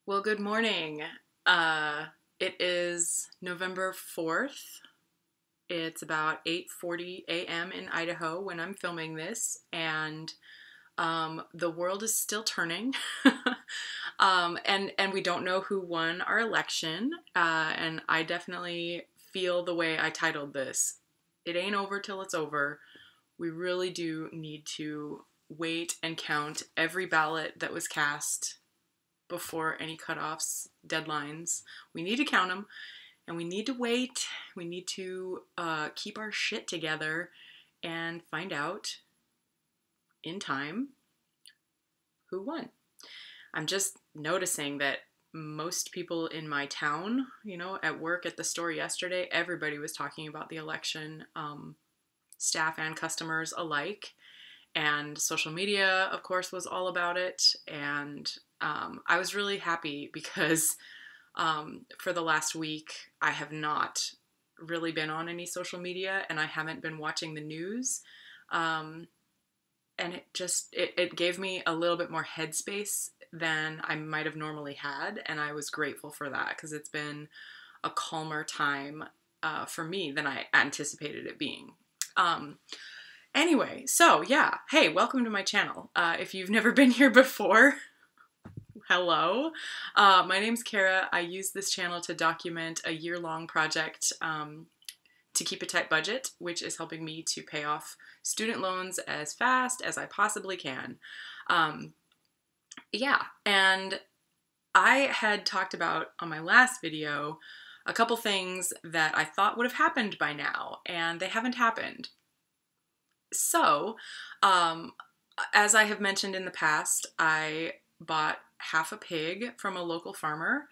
Well, good morning. It is November 4th. It's about 8:40 a.m. in Idaho when I'm filming this, and the world is still turning. And we don't know who won our election. And I definitely feel the way I titled this. It ain't over till it's over. We really do need to wait and count every ballot that was cast before any cutoffs, deadlines. We need to count them, and we need to wait. We need to keep our shit together and find out in time who won. I'm just noticing that most people in my town, at work, at the store yesterday, everybody was talking about the election, staff and customers alike. And social media, of course, was all about it. And I was really happy because for the last week, I have not really been on any social media, and I haven't been watching the news. And it gave me a little bit more headspace than I might have normally had, and I was grateful for that because it's been a calmer time for me than I anticipated it being. Anyway, so yeah, hey, welcome to my channel. If you've never been here before, hello. My name's Kara. I use this channel to document a year-long project to keep a tight budget, which is helping me to pay off student loans as fast as I possibly can. Yeah, and I had talked about on my last video a couple things that I thought would have happened by now, and they haven't happened. So, as I have mentioned in the past, I bought half a pig from a local farmer,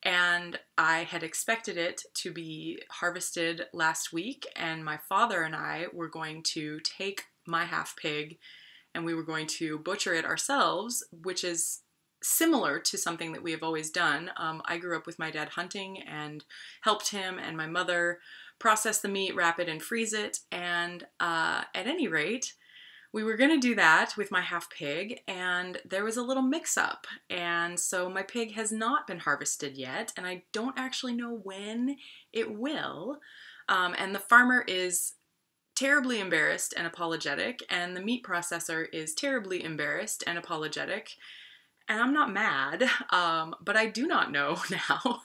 and I had expected it to be harvested last week, and my father and I were going to take my half pig and we were going to butcher it ourselves, which is similar to something that we have always done. I grew up with my dad hunting and helped him and my mother process the meat, wrap it, and freeze it. And at any rate, we were going to do that with my half pig, and there was a little mix-up. And so my pig has not been harvested yet, and I don't actually know when it will. And the farmer is terribly embarrassed and apologetic, and the meat processor is terribly embarrassed and apologetic. And I'm not mad, but I do not know now.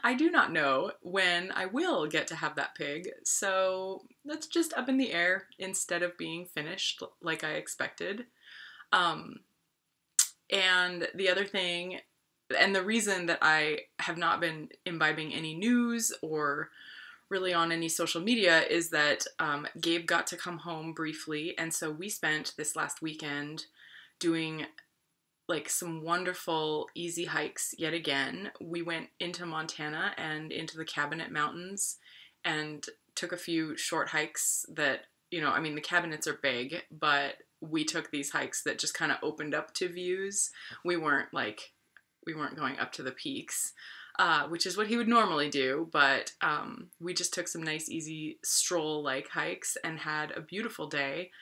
I do not know when I will get to have that pig, so that's just up in the air instead of being finished like I expected. And the other thing, and the reason that I have not been imbibing any news or really on any social media is that Gabe got to come home briefly, and so we spent this last weekend doing like some wonderful easy hikes yet again. We went into Montana and into the Cabinet Mountains and took a few short hikes that, I mean, the cabinets are big, but we took these hikes that just kind of opened up to views. We weren't going up to the peaks, which is what he would normally do, but we just took some nice, easy stroll-like hikes and had a beautiful day.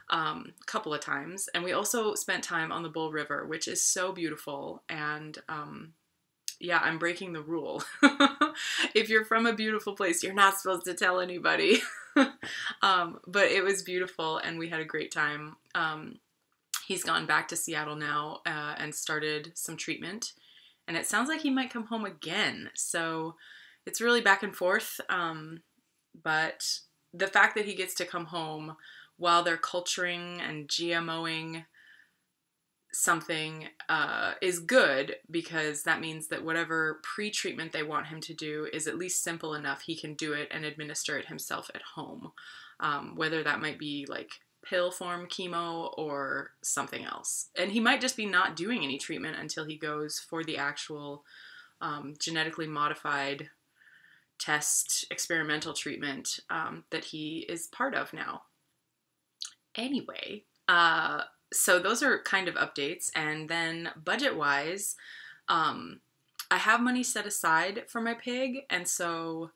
A couple of times, and we also spent time on the Bull River, which is so beautiful. And yeah, I'm breaking the rule. If you're from a beautiful place, you're not supposed to tell anybody. But it was beautiful, and we had a great time. He's gone back to Seattle now and started some treatment, and it sounds like he might come home again. So it's really back and forth. But the fact that he gets to come home while they're culturing and GMOing something is good, because that means that whatever pre-treatment they want him to do is at least simple enough he can do it and administer it himself at home, whether that might be like pill form chemo or something else. And he might just be not doing any treatment until he goes for the actual genetically modified test experimental treatment that he is part of now. Anyway, so those are kind of updates. And then budget-wise, I have money set aside for my pig, and so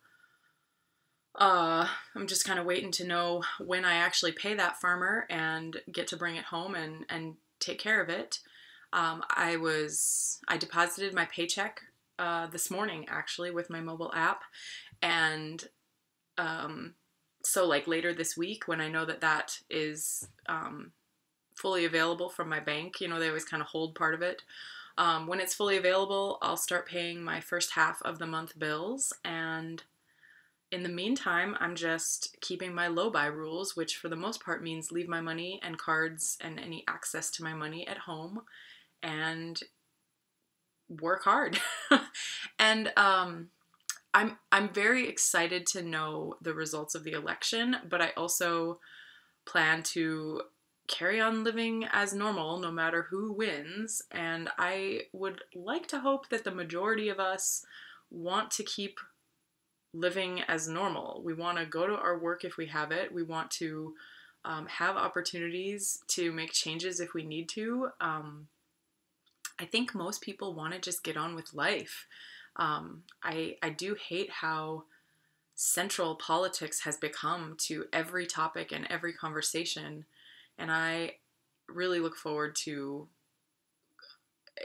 I'm just kind of waiting to know when I actually pay that farmer and get to bring it home and take care of it. I deposited my paycheck this morning, actually, with my mobile app. And so, like, later this week, when I know that that is fully available from my bank, you know, they always kind of hold part of it. When it's fully available, I'll start paying my first half of the month bills. And in the meantime, I'm just keeping my low-buy rules, which for the most part means leave my money and cards and any access to my money at home and work hard. And I'm very excited to know the results of the election, but I also plan to carry on living as normal no matter who wins. And I would like to hope that the majority of us want to keep living as normal. We want to go to our work if we have it. We want to have opportunities to make changes if we need to. I think most people want to just get on with life. I do hate how central politics has become to every topic and every conversation. And I really look forward to,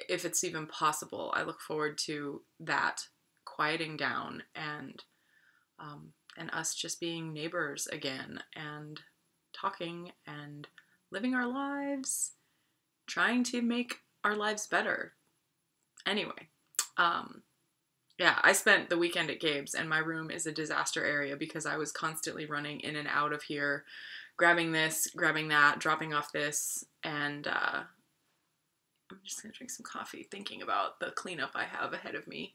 if it's even possible, I look forward to that quieting down and us just being neighbors again and talking and living our lives, trying to make our lives better. Anyway, yeah, I spent the weekend at Gabe's, and my room is a disaster area because I was constantly running in and out of here, grabbing this, grabbing that, dropping off this, and I'm just gonna drink some coffee thinking about the cleanup I have ahead of me.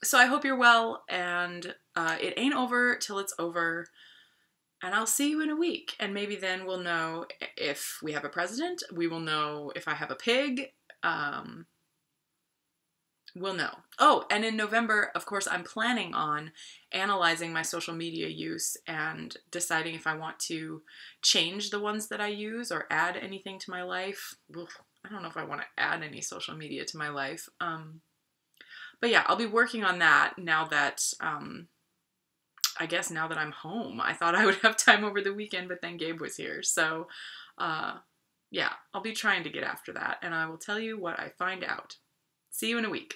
So I hope you're well, and it ain't over till it's over, and I'll see you in a week, and maybe then we'll know if we have a president, we will know if I have a pig, we'll know. Oh, and in November, of course, I'm planning on analyzing my social media use and deciding if I want to change the ones that I use or add anything to my life. I don't know if I want to add any social media to my life. But yeah, I'll be working on that now that, I guess now that I'm home. I thought I would have time over the weekend, but then Gabe was here. So, yeah, I'll be trying to get after that, and I will tell you what I find out. See you in a week.